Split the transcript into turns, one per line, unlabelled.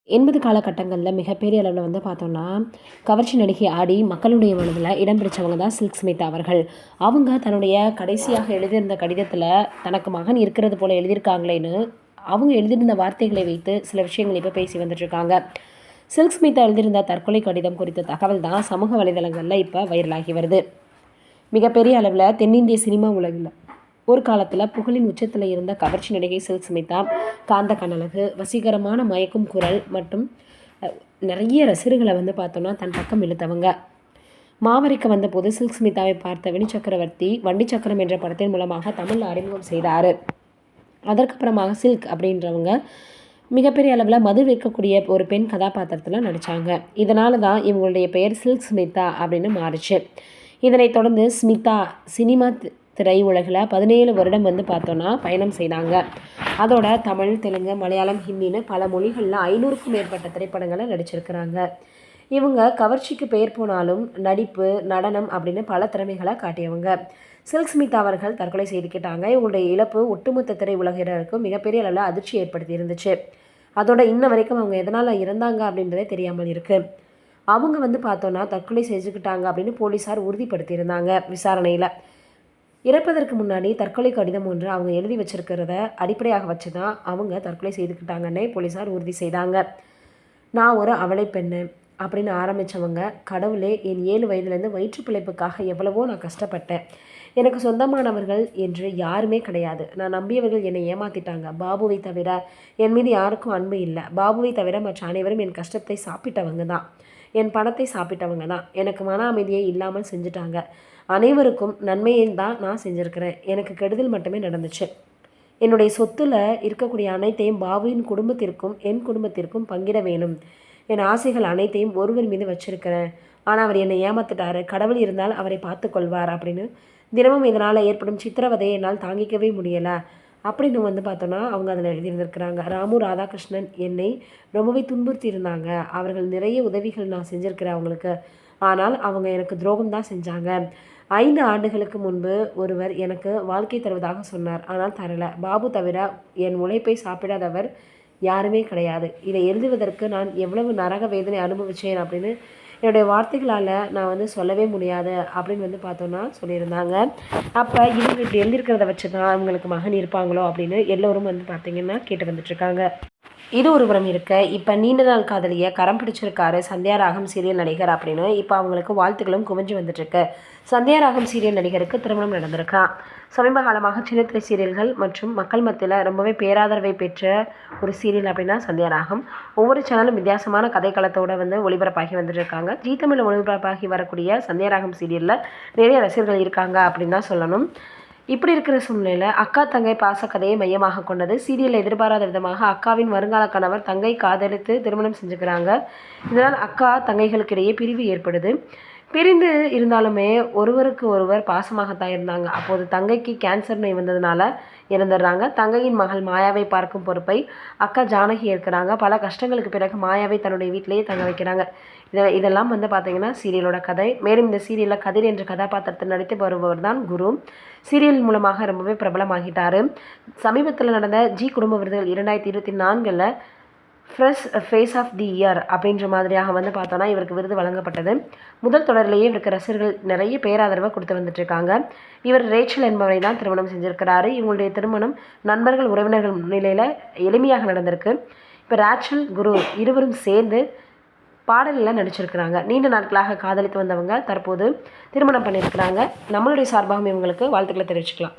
80 காலகட்டங்களில் மிகப்பெரிய அளவில் பார்த்தோம்னா, கவர்ச்சி நடிகை ஆடி மக்களுடைய மனதில் இடம் பிடிச்சவங்க தான் சில்க் ஸ்மிதா அவர்கள். அவங்க தன்னுடைய கடைசியாக எழுதியிருந்த கடிதத்தில தனக்கு மகன் இருக்கிறது போல எழுதியிருக்காங்களேன்னு, அவங்க எழுதியிருந்த வார்த்தைகளை வைத்து சில விஷயங்கள் இப்போ பேசி வந்துட்டுருக்காங்க. சில்க் ஸ்மிதா எழுதியிருந்த தற்கொலை கடிதம் குறித்த தகவல் தான் சமூக வலைதளங்களில் இப்போ வைரலாகி வருது. மிகப்பெரிய அளவில் தென்னிந்திய சினிமா உலகில் ஒரு காலத்தில் புகழின் உச்சத்தில் இருந்த கவர்ச்சி நடிகை சில்க் ஸ்மிதா காந்த கனலகு, வசீகரமான மயக்கும் குரல் மற்றும் நிறைய ரசிகர்களை பார்த்தோன்னா தன் பக்கம் இழுத்தவங்க. மாவரைக்கு வந்தபோது சில்க் ஸ்மிதாவை பார்த்த வினி சக்கரவர்த்தி வண்டி சக்கரம் என்ற படத்தின் மூலமாக தமிழில் அறிமுகம் செய்தார். அதற்கப்புறமாக சில்க் அப்படின்றவங்க மிகப்பெரிய அளவில் மது விற்கக்கூடிய ஒரு பெண் கதாபாத்திரத்தில் நடித்தாங்க. இதனால தான் இவங்களுடைய பெயர் சில்க் ஸ்மிதா அப்படின்னு மாறுச்சு. இதனைத் தொடர்ந்து ஸ்மிதா சினிமா திரை உலகில் 17 வருடம் பார்த்தோன்னா பயணம் செய்தாங்க. அதோட தமிழ், தெலுங்கு, மலையாளம், ஹிந்தின்னு பல மொழிகளில் 500க்கும் மேற்பட்ட திரைப்படங்களை நடிச்சிருக்கிறாங்க. இவங்க கவர்ச்சிக்கு பெயர் போனாலும் நடிப்பு, நடனம் அப்படின்னு பல திறமைகளை காட்டியவங்க. சில்க் ஸ்மிதா அவர்கள் தற்கொலை செய்துக்கிட்டாங்க. இவங்களுடைய இழப்பு ஒட்டுமொத்த திரை உலகினருக்கும் மிகப்பெரிய அளவில் அதிர்ச்சி ஏற்படுத்தி இருந்துச்சு. அதோட இன்ன வரைக்கும் அவங்க எதனால் இறந்தாங்க அப்படின்றதே தெரியாமல் இருக்குது. அவங்க பார்த்தோன்னா தற்கொலை செஞ்சுக்கிட்டாங்க அப்படின்னு போலீஸார் உறுதிப்படுத்தியிருந்தாங்க விசாரணையில். இறப்பதற்கு முன்னாடி தற்கொலை கடிதம் ஒன்று அவங்க எழுதி வச்சிருக்கிறத அடிப்படையாக வச்சு தான் அவங்க தற்கொலை செய்துக்கிட்டாங்கன்னே போலீஸார் உறுதி செய்தாங்க. நான் ஒரு அவளை பெண்ணு அப்படின்னு ஆரம்பித்தவங்க, கடவுளே என் 7 வயதுலேருந்து வயிற்று பிழைப்புக்காக எவ்வளவோ நான் கஷ்டப்பட்டேன். எனக்கு சொந்தமானவர்கள் என்று யாருமே கிடையாது. நான் நம்பியவர்கள் என்னை ஏமாற்றிட்டாங்க. பாபுவை தவிர என் மீது யாருக்கும் அன்பு இல்லை. பாபுவை தவிர மற்ற அனைவரும் என் கஷ்டத்தை சாப்பிட்டவங்க தான், என் பணத்தை சாப்பிட்டவங்க தான். எனக்கு மன அமைதியை இல்லாமல் செஞ்சுட்டாங்க. அனைவருக்கும் நன்மையை தான் நான் செஞ்சுருக்கிறேன். எனக்கு கெடுதல் மட்டுமே நடந்துச்சு. என்னுடைய சொத்தில் இருக்கக்கூடிய அனைத்தையும் பாபுவின் குடும்பத்திற்கும் என் குடும்பத்திற்கும் பங்கிட வேணும். என் ஆசைகள் அனைத்தையும் ஒருவர் மீது வச்சுருக்கிறேன். ஆனால் அவர் என்னை ஏமாத்திட்டார். கடவுள் இருந்தால் அவரை பார்த்து கொள்வார் அப்படின்னு தினமும் இதனால் ஏற்படும் சித்திரவதையை என்னால் தாங்கிக்கவே முடியலை அப்படின்னு பார்த்தோன்னா அவங்க அதில் எழுதியிருந்திருக்கிறாங்க. ராமு ராதாகிருஷ்ணன் என்னை ரொம்பவே துன்புறுத்தி இருந்தாங்க. அவர்கள் நிறைய உதவிகள் நான் செஞ்சுருக்கிறேன் அவங்களுக்கு. ஆனால் அவங்க எனக்கு துரோகம் தான் செஞ்சாங்க. 5 ஆண்டுகளுக்கு முன்பு ஒருவர் எனக்கு வாழ்க்கை தருவதாக சொன்னார். ஆனால் தரலை. பாபு தவிர என் உழைப்பை சாப்பிடாதவர் யாருமே கிடையாது. இதை எழுதுவதற்கு நான் எவ்வளவு நரக வேதனை அனுபவித்தேன் அப்படின்னு என்னுடைய வார்த்தைகளால் நான் சொல்லவே முடியாது அப்படின்னு பார்த்தோன்னா சொல்லியிருந்தாங்க. அப்போ இவங்க இப்படி எழுதியிருக்கிறத வச்சு தான் அவங்களுக்கு மகன் இருப்பாங்களோ அப்படின்னு எல்லோரும் பார்த்திங்கன்னா கேட்டு வந்துட்டுருக்காங்க. இது ஒரு புறம் இருக்க, இப்போ நீண்ட நாள் காதலியை கரம் பிடிச்சிருக்காரு சந்தியா ராகம் சீரியல் நடிகர் அப்படின்னு இப்போ அவங்களுக்கு வாழ்த்துக்களும் குவிஞ்சு வந்துட்டுருக்கு. சந்தியா ராகம் சீரியல் நடிகருக்கு திருமணம் நடந்திருக்கா. சமீப காலமாக சின்னத்திரை சீரியல்கள் மற்றும் மக்கள் மத்தியில் ரொம்பவே பேராதரவை பெற்ற ஒரு சீரியல் அப்படின்னா சந்தியா ராகம். ஒவ்வொரு சேனலும் வித்தியாசமான கதைக்களத்தோடு ஒளிபரப்பாகி வந்துட்டு இருக்காங்க. ஜீ தமிழில் ஒளிபரப்பாகி வரக்கூடிய சந்தியா ராகம் சீரியலில் நிறைய ரசிகர்கள் இருக்காங்க அப்படின்னு தான் சொல்லணும். இப்படி இருக்கிற சூழ்நிலையில் அக்கா தங்கை பாசக்கதையை மையமாக கொண்டது. சீரியலில் எதிர்பாராத விதமாக அக்காவின் வருங்கால கணவர் தங்கை காதலித்து திருமணம் செஞ்சுக்கிறாங்க. இதனால் அக்கா தங்கைகளுக்கிடையே பிரிவு ஏற்படுது. பிரிந்து இருந்தாலுமே ஒருவருக்கு ஒருவர் பாசமாகத்தான் இருந்தாங்க. அப்போது தங்கைக்கு கேன்சர் நோய் வந்ததுனால இறந்துடுறாங்க. தங்கையின் மகள் மாயாவை பார்க்கும் பொறுப்பை அக்கா ஜானகி ஏற்கிறாங்க. பல கஷ்டங்களுக்கு பிறகு மாயாவை தன்னுடைய வீட்டிலேயே தங்க வைக்கிறாங்க. இதெல்லாம் பார்த்திங்கன்னா சீரியலோட கதை. மேலும் இந்த சீரியலில் கதிர் என்ற கதாபாத்திரத்தில் நடித்து வருபவர் தான் குரு. சீரியல் மூலமாக ரொம்பவே பிரபலமாகிட்டார். சமீபத்தில் நடந்த ஜி குடும்ப விருதுகள் 2024 fresh face of the year அப்படின்ற மாதிரியாக பார்த்தோன்னா இவருக்கு விருது வழங்கப்பட்டது. முதல் தொடரிலேயே இவருக்கு ரசிகர்கள் நிறைய பேராதரவை கொடுத்து வந்துட்டுருக்காங்க. இவர் ரேச்சல் என்பவரை தான் திருமணம் செஞ்சுருக்கிறாரு. இவங்களுடைய திருமணம் நண்பர்கள் உறவினர்கள் முன்னிலையில் எளிமையாக நடந்திருக்கு. இப்போ ரேச்சல் குரு இருவரும் சேர்ந்து பாடலில் நடிச்சிருக்கிறாங்க. நீண்ட நாட்களாக காதலித்து வந்தவங்க தற்போது திருமணம் பண்ணியிருக்கிறாங்க. நம்மளுடைய சார்பாகவும் இவங்களுக்கு வாழ்த்துக்களை தெரிவிச்சுக்கலாம்.